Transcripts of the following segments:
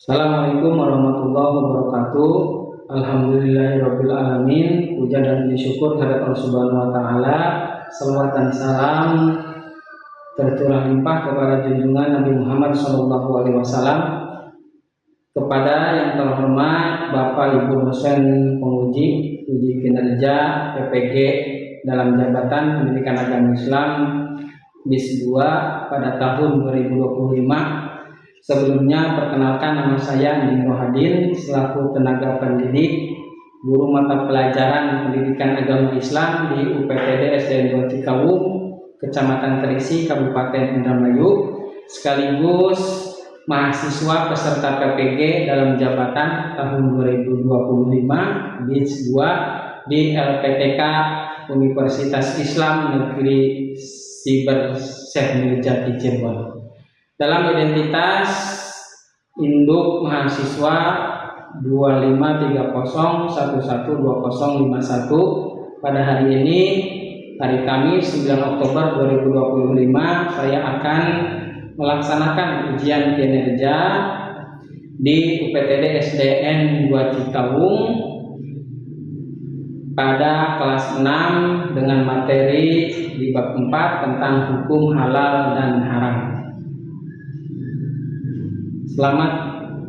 Assalamualaikum warahmatullahi wabarakatuh. Alhamdulillahirabbil alamin. Puja dan puji syukur kehadirat Allah Subhanahu wa taala. Salawat dan salam tercurah limpah kepada junjungan Nabi Muhammad sallallahu alaihi wasallam, kepada yang terhormat Bapak Ibu dosen penguji uji kinerja PPG dalam jabatan Pendidikan Agama Islam BIS 2 pada tahun 2025. Sebelumnya perkenalkan, nama saya Andi Rohadin selaku tenaga pendidik guru mata pelajaran Pendidikan Agama Islam di UPTD SDN 2 Cikawung, Kecamatan Terisi, Kabupaten Indramayu, sekaligus mahasiswa peserta PPG dalam jabatan tahun 2025 BIS 2 di LPTK Universitas Islam Negeri Siber Syekh Nurjati Cirebon. Dalam identitas induk mahasiswa 2530112051 pada hari ini, hari Kamis 9 Oktober 2025, saya akan melaksanakan ujian kinerja di UPTD SDN 2 Cikawung pada kelas 6 dengan materi di bab 4 tentang hukum halal dan haram. Selamat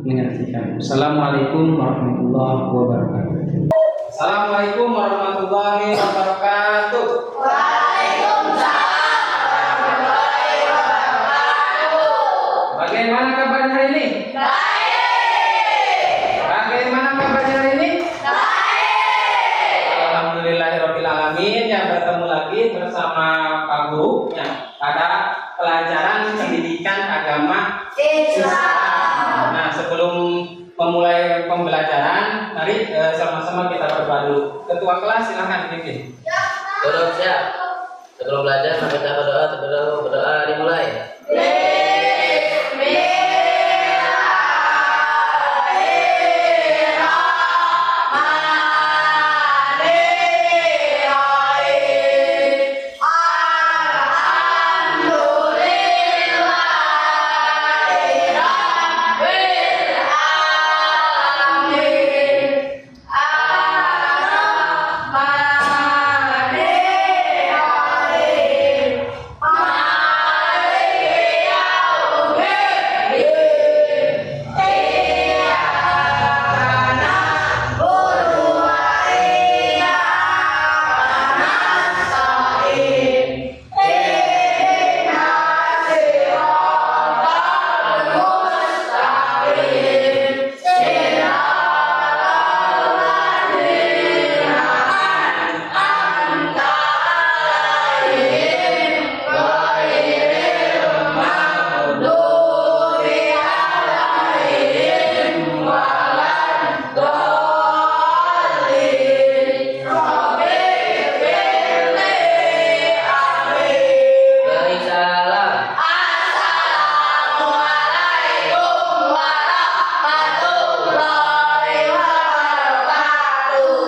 menyaksikan. Assalamualaikum warahmatullahi wabarakatuh. Assalamualaikum warahmatullahi wabarakatuh. Waalaikumsalam warahmatullahi wabarakatuh. Bagaimana kabarnya hari ini? Baik. Bagaimana kabarnya hari ini? Baik. Alhamdulillahirabbil alamin, yang bertemu lagi bersama Pak Guru pada pelajaran pendidikan agama Islam. Nah, sebelum memulai pembelajaran, mari sama-sama kita berdoa dulu. Ketua kelas silahkan pimpin. Belum siap. Sebelum belajar, maka kita berdoa. Sebelum berdoa dimulai.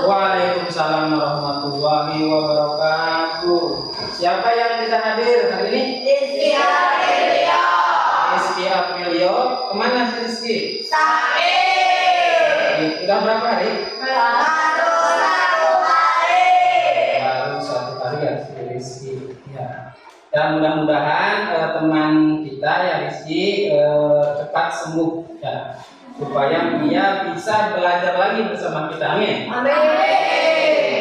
Waalaikumsalam warahmatullahi wabarakatuh. Siapa yang tidak hadir hari ini? Rizky Aprilio. Kemana si Rizky? Sudah berapa hari? Baru 1 hari ya si Rizky. Ya. Dan mudah-mudahan teman kita ya Rizky cepat sembuh ya, supaya dia bisa belajar lagi bersama kita. Amin.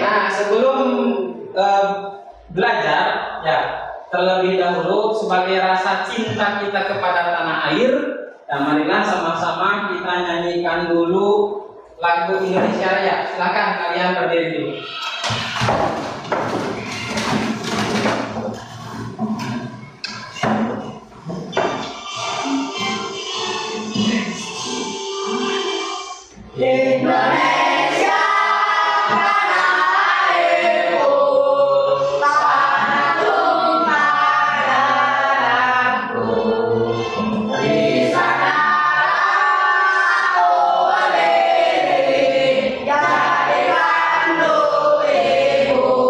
Nah, sebelum belajar ya, terlebih dahulu sebagai rasa cinta kita kepada tanah air, ya marilah sama-sama kita nyanyikan dulu lagu Indonesia Raya. Silakan kalian berdiri dulu. Indonesia tanah airku, tanah tumpah darahku. Di sana aku berdiri, jadi pandu ibu.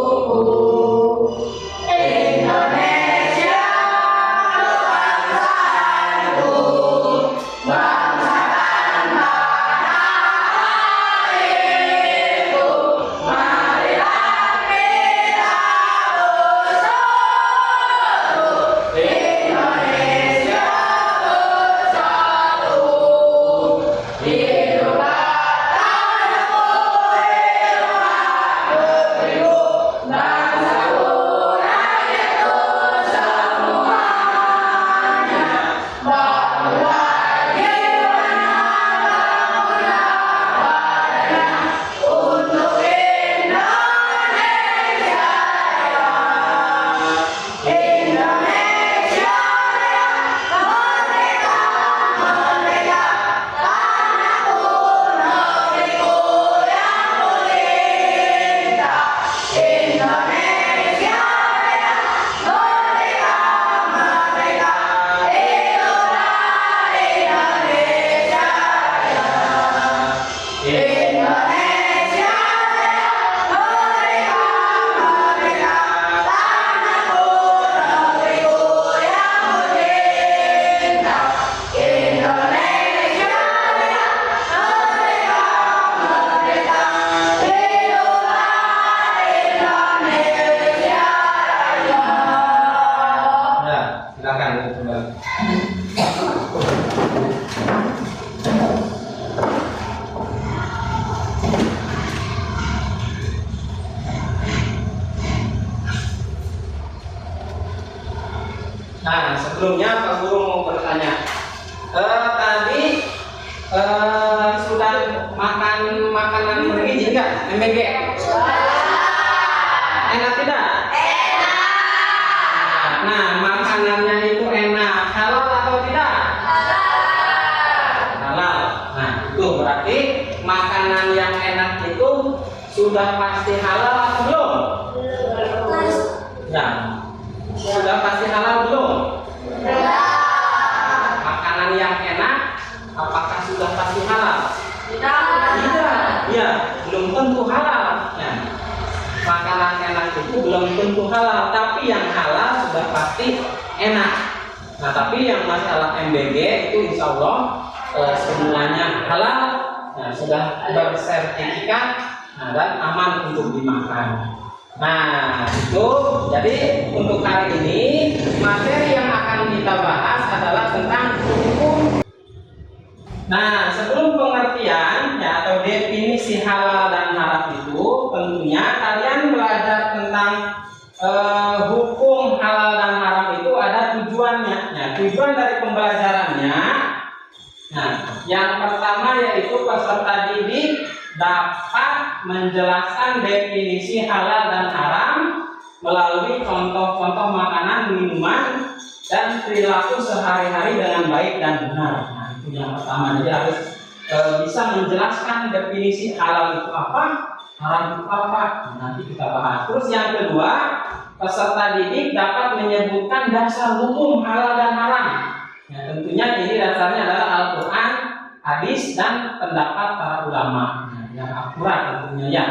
Nah, sebelumnya Pak Guru mau bertanya. Tadi sudah makan makanan bergizi enggak? MBG? Enak tidak? Nah, makanannya itu enak. Halal atau tidak? Halal. Nah, itu berarti makanan yang enak itu sudah pasti halal atau belum? Ya. Sudah pasti halal belum? Makanan yang enak apakah sudah pasti halal? Tidak. Ya, belum tentu halal. Ya. Makanan enak itu belum tentu halal, tapi yang halal sudah pasti enak. Nah, tapi yang masalah MBG itu insya Allah semuanya halal, nah, sudah bersertifikat, nah, dan aman untuk dimakan. Nah, itu jadi untuk hari ini materi yang akan kita bahas adalah tentang hukum. Nah, sebelum pengertian ya atau definisi halal dan haram itu, tentunya kalian belajar tentang hukum halal dan haram itu ada tujuannya. Nah, tujuan dari pembelajarannya, nah, yang pertama yaitu peserta didik dapat menjelaskan definisi halal dan haram melalui contoh-contoh makanan, minuman, dan perilaku sehari-hari dengan baik dan benar. Nah, itu yang pertama. Jadi harus bisa menjelaskan definisi halal itu apa, haram itu apa. Nah, nanti kita bahas. Terus yang kedua, peserta didik dapat menyebutkan dasar hukum halal dan haram. Nah, tentunya ini dasarnya adalah Al-Quran, hadis, dan pendapat para ulama. Nah, yang akurat tentunya ya.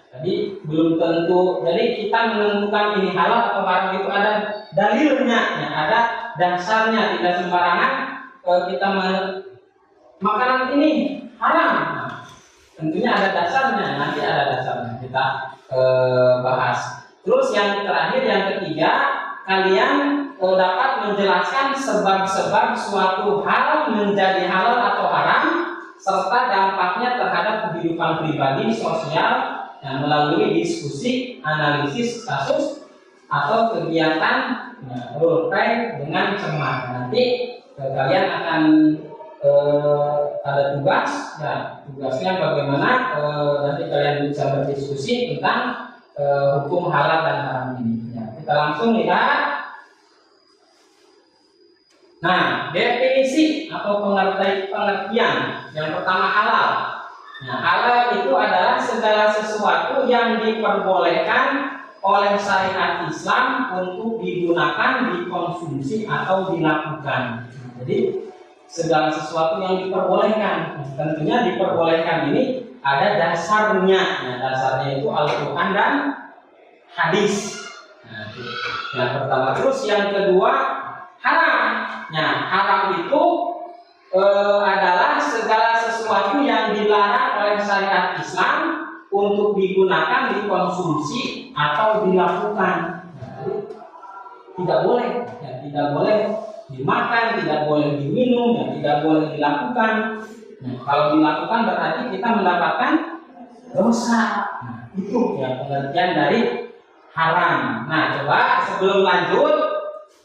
Jadi belum tentu. Jadi kita menentukan ini halal atau haram itu ada dalilnya, ya, ada dasarnya. Tidak sembarangan kita makanan ini haram. Nah, tentunya ada dasarnya. Nanti ada dasarnya kita bahas. Terus yang terakhir, yang ketiga, kalian dapat menjelaskan sebab-sebab suatu hal menjadi halal atau haram serta dampaknya terhadap kehidupan pribadi, sosial, dan melalui diskusi, analisis kasus atau kegiatan role play dengan cermat. Nanti kalian akan ada tugas, ya, tugasnya bagaimana nanti kalian bisa berdiskusi tentang hukum halal dan haram ini. Ya, kita langsung lihat. Nah, definisi atau pengertian yang pertama halal. Nah, halal itu adalah segala sesuatu yang diperbolehkan oleh syariat Islam untuk digunakan, dikonsumsi atau dilakukan. Nah, jadi segala sesuatu yang diperbolehkan, tentunya diperbolehkan ini ada dasarnya. Nah, dasarnya itu Al-Quran dan hadis. Nah, itu yang pertama. Terus yang kedua haram. Nah, haram itu adalah segala sesuatu yang dilarang oleh syariat Islam untuk digunakan, dikonsumsi atau dilakukan. Nah, tidak boleh, ya, tidak boleh dimakan, tidak boleh diminum, ya, tidak boleh dilakukan. Nah, kalau dilakukan berarti kita mendapatkan dosa. Nah, itu ya pengertian dari haram. Nah, coba sebelum lanjut,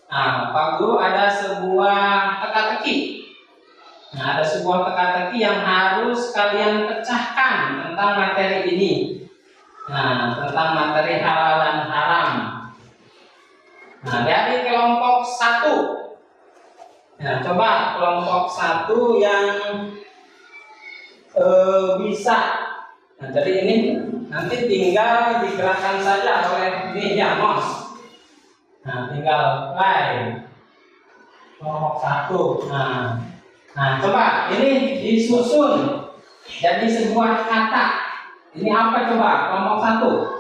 nah, Pak Guru ada sebuah teka-teki. Nah, ada sebuah teka-teki yang harus kalian pecahkan tentang materi ini. Nah, tentang materi halal dan haram. Nah, dari kelompok 1. Nah, coba kelompok 1 yang bisa. Nah, jadi ini nanti tinggal digerakkan saja oleh ini ya, mouse. Nah, tinggal play. Kelompok 1. Nah, coba ini disusun jadi sebuah kata. Ini apa coba? Kelompok 1.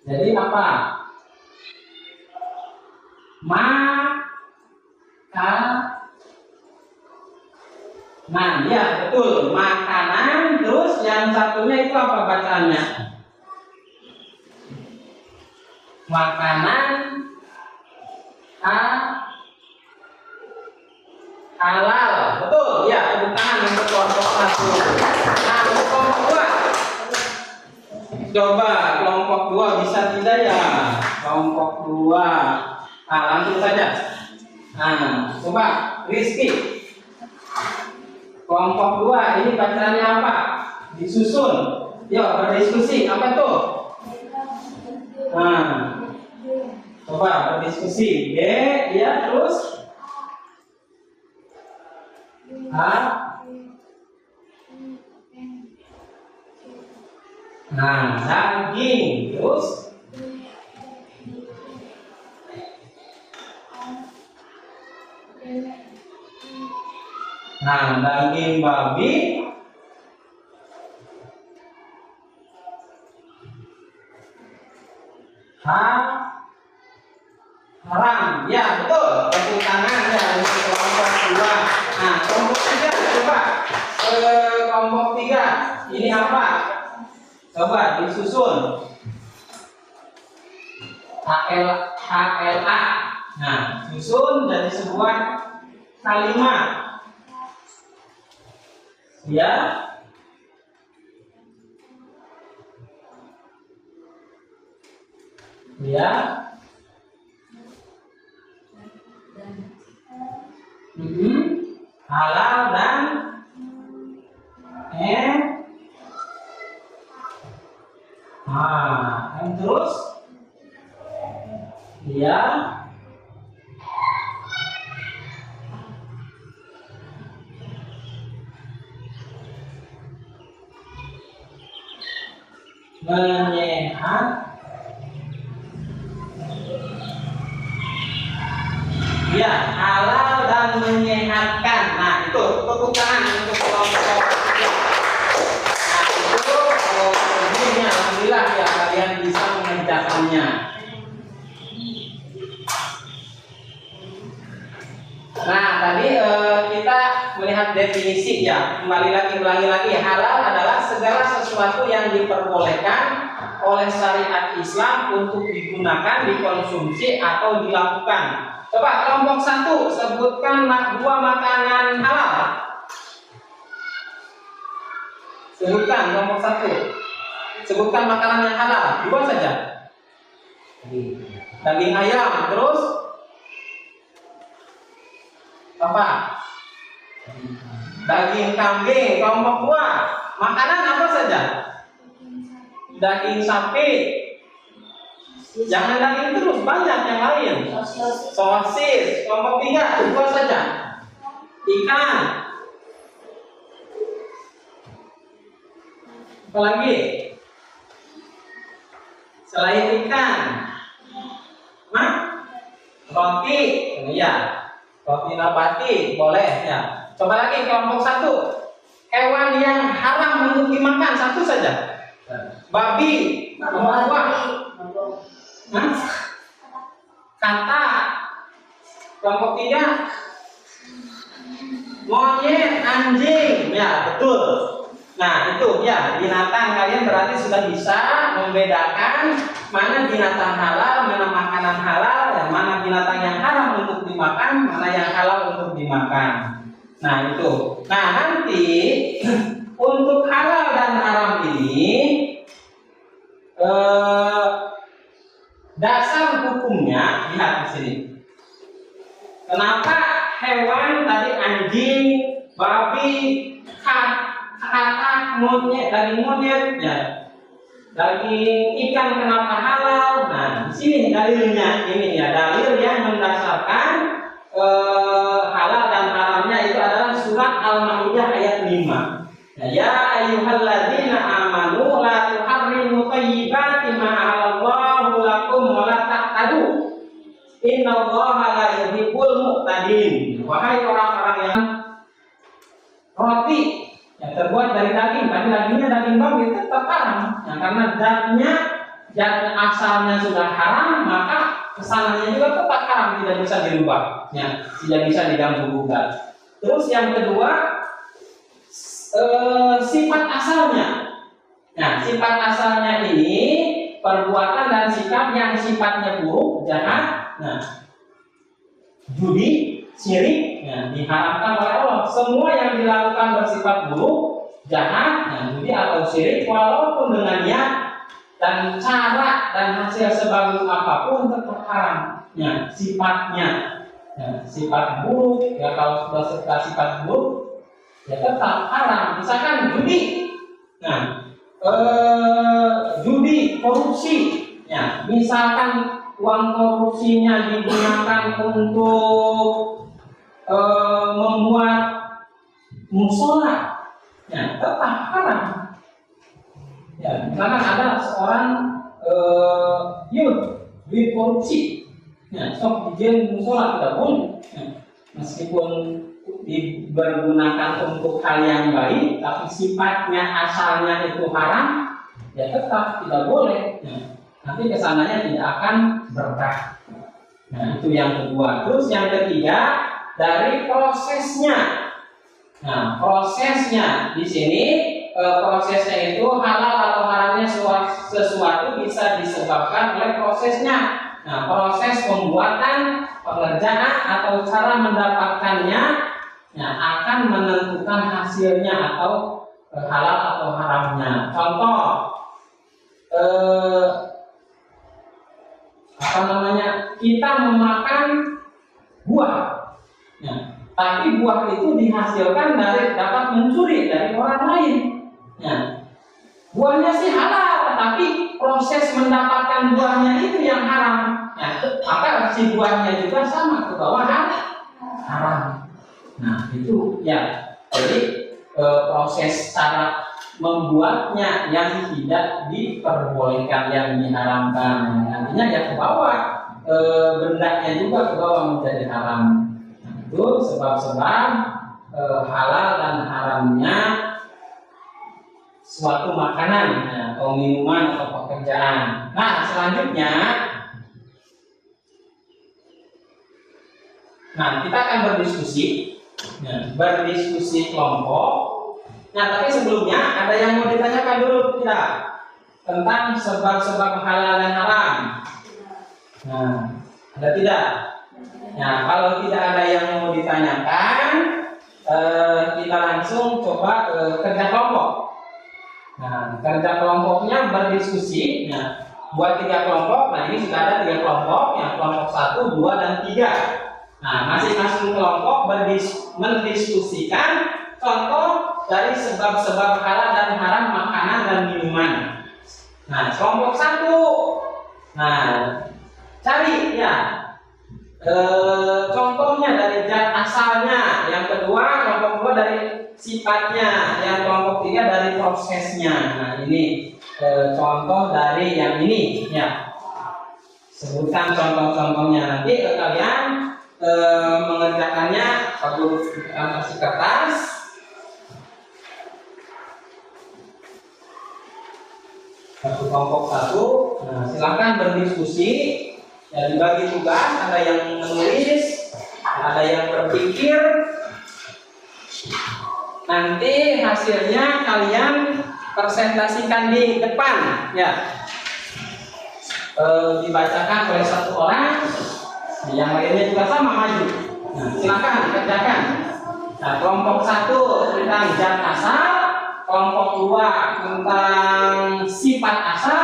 Jadi apa? Nah, ya betul, makanan. Terus yang satunya itu apa bacaannya? Makanan halal, betul ya. Tepuk tangan untuk kelompok 1. Nah, untuk kelompok 2. Coba kelompok 2 bisa tidak ya? Kelompok 2. Nah, langsung saja. Nah, coba Rizky. Kelompok 2 ini bacaannya apa? Disusun. Yuk berdiskusi. Apa tuh? Nah, coba berdiskusi. B, ya terus A. Nah, daging terus nah, daging babi haram. Ya, betul. Tepuk tangan ya untuk kelompok 2. Nah, kelompok 3 coba. Kelompok 3 ini apa? Coba disusun. HLA. Nah, susun jadi sebuah kalimat. Ya. Ya. Halal dan terus ya menyehat ya halal dan menyehatkan. Nah, itu tepuk tangan untuk kelompok ya. Nah, itu ini alhamdulillah ya kalian bisa mengerjakannya. Nah, tadi kita melihat definisi ya. Ulangi lagi. Halal adalah segala sesuatu yang diperbolehkan oleh syariat Islam untuk digunakan, dikonsumsi atau dilakukan. Coba kelompok 1 sebutkan 2 makanan halal. Sebutkan kelompok 1. Sebutkan makanan yang halal. 2 saja. Daging ayam, terus apa? Daging kambing. Kelompok 2 makanan apa saja? Daging sapi. Jangan daging terus, banyak yang lain. Sosis. Kelompok 3 2 saja. Ikan. Apa lagi? Selain ikan, roti. Ya. Roti nabati boleh ya. Coba lagi kelompok 1. Hewan yang haram untuk dimakan 1 saja. Babi. Kata. Kelompok 3. Monyet, anjing. Ya, betul. Nah, itu ya binatang. Kalian berarti sudah bisa membedakan mana binatang halal, mana makanan halal, dan mana binatang yang haram untuk dimakan, mana yang halal untuk dimakan. Nah, itu. Nah, nanti untuk halal dan haram ini dasar hukumnya lihat di sini. Kenapa hewan tadi anjing, babi, kata, monyet, daging monyet, ya, daging ikan kenapa halal? Nah, di sini dalilnya ini ya, dalil yang mendasarkan halal dan haramnya itu adalah surat Al-Maidah ayat 5. Ya ayyuhalladzina amanu la tuharrimu thayyibati ma halallahu lakum wa la ta'tadu. Innallaha la yuhibbul mu'tadin. Wahai orang-orang yang roti yang terbuat dari daging, tapi dagingnya daging babi tetap haram. Ya, karena zat asalnya sudah haram, maka kesananya juga tetap haram, tidak bisa dirubah, ya, tidak bisa diganggu gugat. Terus yang kedua, sifat asalnya. Nah, sifat asalnya ini perbuatan dan sikap yang sifatnya buruk, jahat. Nah, judi, syirik, ya, diharamkan oleh Allah. Semua yang dilakukan bersifat buruk, jahat, judi atau syirik, walaupun dengan niat dan cara dan hasil sebagus apapun tetap haram. Ya, sifatnya, ya, sifat buruk. Ya kalau sudah sifat buruk, ya tetap haram. Misalkan judi, nah, judi, korupsi. Ya, misalkan uang korupsinya digunakan untuk membuat musola, ya tetap haram. Ya, misalkan ada seorang duit korupsi, ya sok dijadikan musola tidak boleh. Ya, meskipun dipergunakan untuk hal yang baik, tapi sifatnya asalnya itu haram, ya tetap tidak boleh. Ya, nanti kesananya tidak akan berkah. Nah, itu yang kedua. Terus yang ketiga, dari prosesnya. Nah, prosesnya di sini, prosesnya itu halal atau haramnya sesuatu bisa disebabkan oleh prosesnya. Nah, proses pembuatan, pengerjaan atau cara mendapatkannya, nah, akan menentukan hasilnya atau halal atau haramnya. Contoh, kita memakan buah. Nah, tapi buah itu dihasilkan dari dapat mencuri dari orang lain. Nah, buahnya sih halal, tapi proses mendapatkan buahnya itu yang haram. Nah, maka si buahnya juga sama ke bawah haram. Nah, itu ya. Jadi proses cara membuatnya yang tidak diperbolehkan, yang diharamkan. Nantinya ya ke bawah, bendanya juga ke bawah menjadi haram. Itu sebab-sebab halal dan haramnya suatu makanan, ya, atau minuman atau pekerjaan. Nah, selanjutnya, nah kita akan berdiskusi, ya, berdiskusi kelompok. Nah, tapi sebelumnya ada yang mau ditanyakan dulu tidak tentang sebab-sebab halal dan haram? Nah, ada tidak? Nah, kalau tidak ada yang mau ditanyakan, kita langsung coba kerja kelompok. Nah, kerja kelompoknya berdiskusi. Nah, buat 3 kelompok. Nah, ini sudah ada 3 kelompok. Yang kelompok 1, 2, dan 3. Nah, masing-masing kelompok mendiskusikan contoh dari sebab-sebab halal dan haram makanan dan minuman. Nah, kelompok 1. Nah, cari ya. Contohnya dari zat asalnya, yang kedua kelompok 2 dari sifatnya, yang kelompok 3 dari prosesnya. Nah, ini contoh dari yang ini ya. Sebutkan contoh-contohnya, nanti kalian mengerjakannya perlu kasih kertas. Satu kelompok 1. Nah, silakan berdiskusi. Ya, dibagi tugas, ada yang menulis, ada yang berpikir. Nanti hasilnya kalian presentasikan di depan, ya. Dibacakan oleh satu orang, yang lainnya juga sama maju. Nah, silakan kerjakan. Nah, kelompok 1 tentang zat asal, kelompok 2 tentang sifat asal,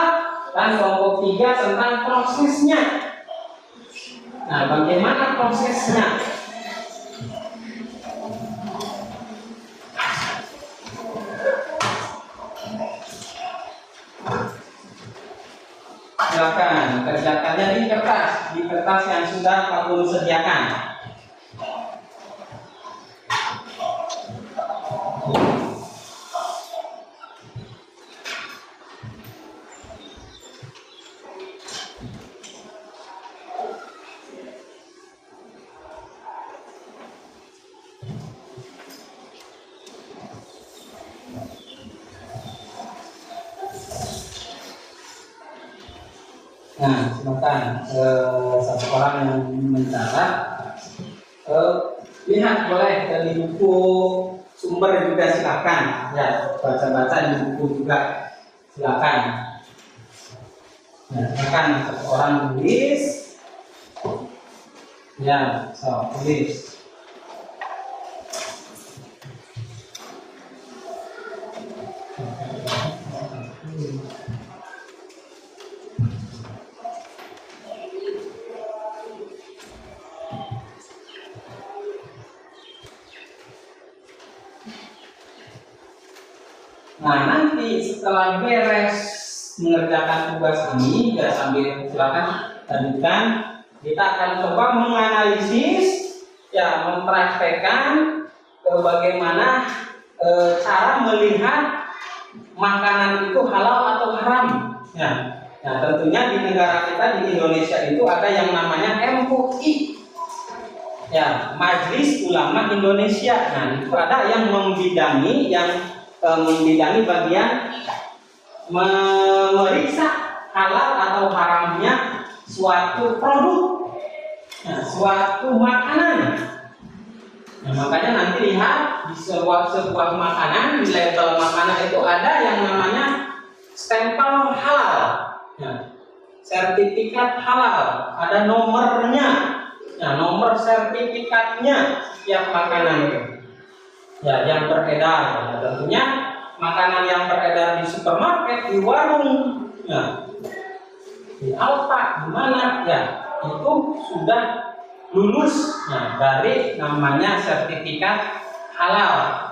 dan kelompok 3 tentang prosesnya. Nah, bagaimana prosesnya? Silakan kerjakannya di kertas yang sudah kamu sediakan. Nah, silakan satu orang yang mencatat, lihat boleh dari buku sumber juga silakan, ya baca-baca di buku juga silakan. Nah, silakan satu orang tulis, ya tulis. Nah, nanti setelah beres mengerjakan tugas ini, ya sambil silakan lanjutkan, kita akan coba menganalisis, ya mempraktekkan bagaimana cara melihat makanan itu halal atau haram. Ya. Nah, tentunya di negara kita di Indonesia itu ada yang namanya MUI. Ya, Majelis Ulama Indonesia. Nah, itu ada yang membidangi bagian memeriksa halal atau haramnya suatu produk, suatu makanan. Nah, makanya nanti lihat di sebuah makanan, di label makanan itu ada yang namanya stempel halal, sertifikat halal, ada nomornya, nomor sertifikatnya setiap makanan itu, ya yang beredar. Ya, tentunya makanan yang beredar di supermarket, di warung, ya, di Alfa, di mana, ya itu sudah lulus dari namanya sertifikat halal.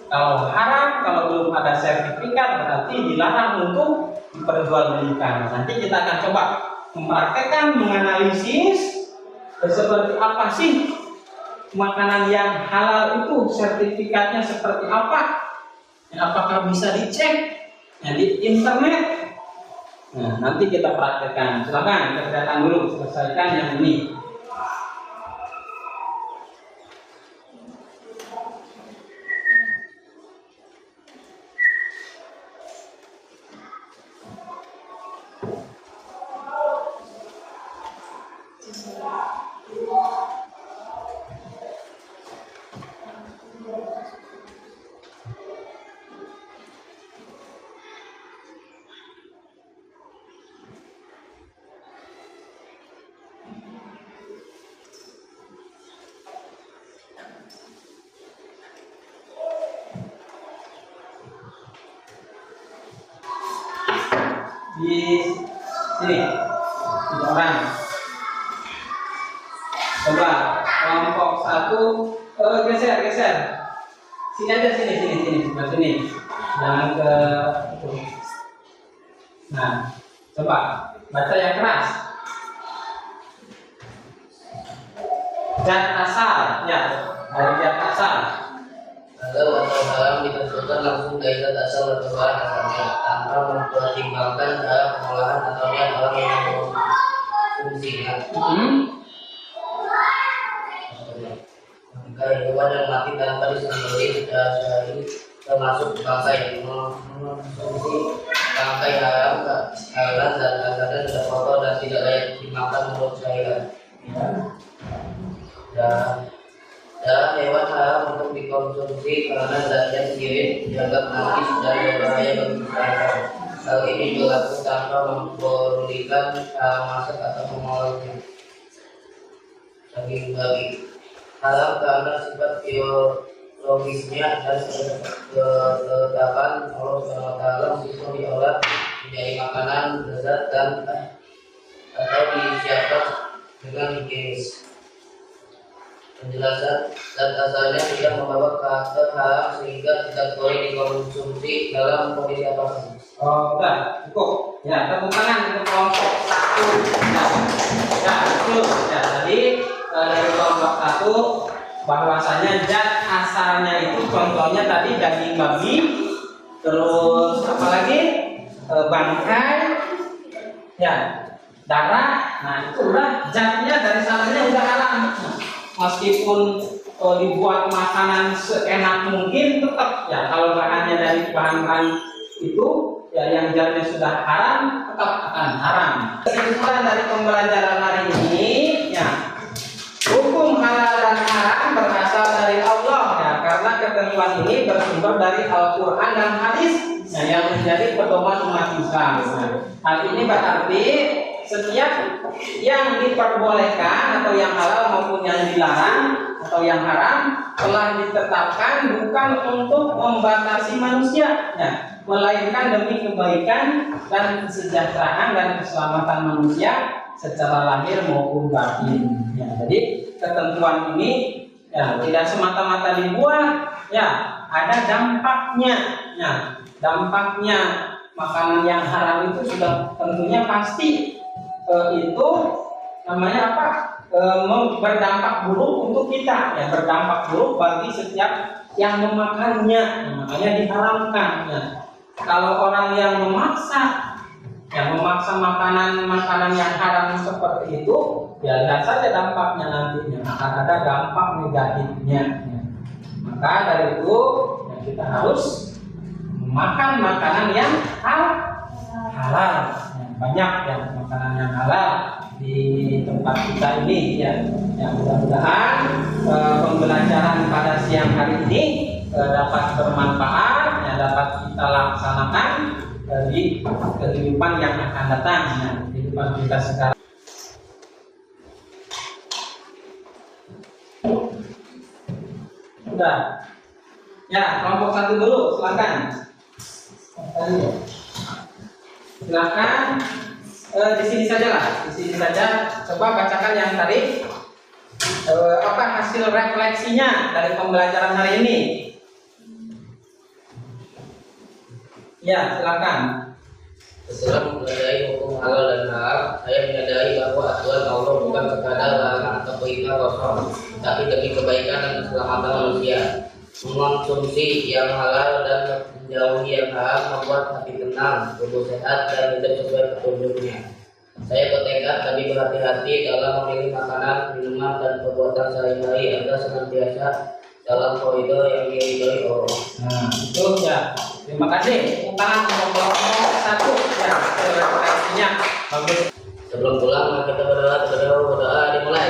Kalau haram, kalau belum ada sertifikat berarti dilarang untuk diperjualbelikan. Nanti kita akan coba mempraktekkan, menganalisis seperti apa sih makanan yang halal itu, sertifikatnya seperti apa, apakah bisa dicek di internet. Nah, nanti kita praktekkan. Silakan kerjakan dulu, selesaikan yang ini. Di sini 3 orang. Coba kelompok 1 geser. Sini aja, sini sebelah sini. Jangan ke itu. Nah, coba baca yang keras. Zat asal, ya, dari zat asal. Halal atau haram ditentukan langsung dari zat asal atau bahan asalnya tanpa mempertimbangkan cara pengolahan atau niat orang yang mengkonsumsinya. Jika hewan yang mati tanpa disembelih secara syar'i termasuk bangkai yang mengkonsumsi bangkai haram dan asalnya sudah kotor dan tidak layak dimakan menurut syariat. Dan hewan haram untuk dikonsumsi karena zatnya sendiri dianggap najis dan berbahaya bagi masyarakat. Hal ini berlaku tanpa mempedulikan cara masak atau mengolahnya. Daging babi haram karena sifat biologisnya dan ketetapan Allah SWT bisa diolah menjadi makanan lezat dan atau disiapkan dengan higienis. Penjelasan dan asalnya tidak membawa karakter haram sehingga tidak boleh dikonsumsi dalam kondisi apapun. Oh, udah cukup. Ya, tepuk tangan untuk kelompok 1. Ya, betul. Ya, tadi dari kelompok 1 bahwasanya zat asalnya itu contohnya tadi daging babi, terus apa lagi? Bangkai, ya, darah. Nah, itu udah zatnya dari sananya udah haram. Meskipun dibuat makanan seenak mungkin, tetap ya kalau bahannya dari bahan-bahan itu ya yang zatnya sudah haram tetap akan haram. Kesimpulan dari pembelajaran hari ini, ya hukum halal dan haram berasal dari Allah, ya karena ketentuan ini bersumber dari Al-Quran dan hadis, ya, yang menjadi pedoman umat Islam. Nah, hal ini berarti setiap yang diperbolehkan atau yang halal maupun yang dilarang atau yang haram telah ditetapkan bukan untuk membatasi manusia, ya, melainkan demi kebaikan dan kesejahteraan dan keselamatan manusia secara lahir maupun batin. Ya, jadi ketentuan ini ya tidak semata-mata dibuat, ya ada dampaknya. Ya, dampaknya makanan yang haram itu sudah tentunya pasti itu namanya apa? Berdampak buruk untuk kita, ya, berdampak buruk bagi setiap yang memakannya, makanya diharamkan. Ya. Kalau orang yang memaksa makanan yang haram seperti itu, ya lihat saja dampaknya nantinya akan ada dampak negatifnya. Ya. Maka dari itu ya, kita harus makan makanan yang halal. Ya, banyak ya makanan yang halal di tempat kita ini ya. Ya mudah-mudahan pembelajaran pada siang hari ini dapat bermanfaat, ya, dapat kita laksanakan di kehidupan yang akan datang, ya, kehidupan kita sekarang. Sudah. Ya, kelompok 1 dulu, silakan. Silakan. Di sini saja lah, di sini saja. Coba bacakan yang tadi. Apa hasil refleksinya dari pembelajaran hari ini? Ya, silakan. Setelah mempelajari hukum halal dan haram, saya menyadari bahwa aturan Allah bukan sekadar larangan atau perintah kosong, tapi demi kebaikan dan keselamatan manusia. Mengkonsumsi yang halal dan menjauhi yang haram membuat hati tenang, tubuh sehat, dan hidup sesuai petunjuknya. Saya bertekad tapi berhati-hati dalam memilih makanan, minuman, dan perbuatan sehari-hari agar senantiasa dalam koridor yang diridhoi Allah. Nah, itu ya. Terima kasih. Tangan kelompok 1 ya. Refleksinya bagus. Sebelum pulang, kita berdoa dimulai.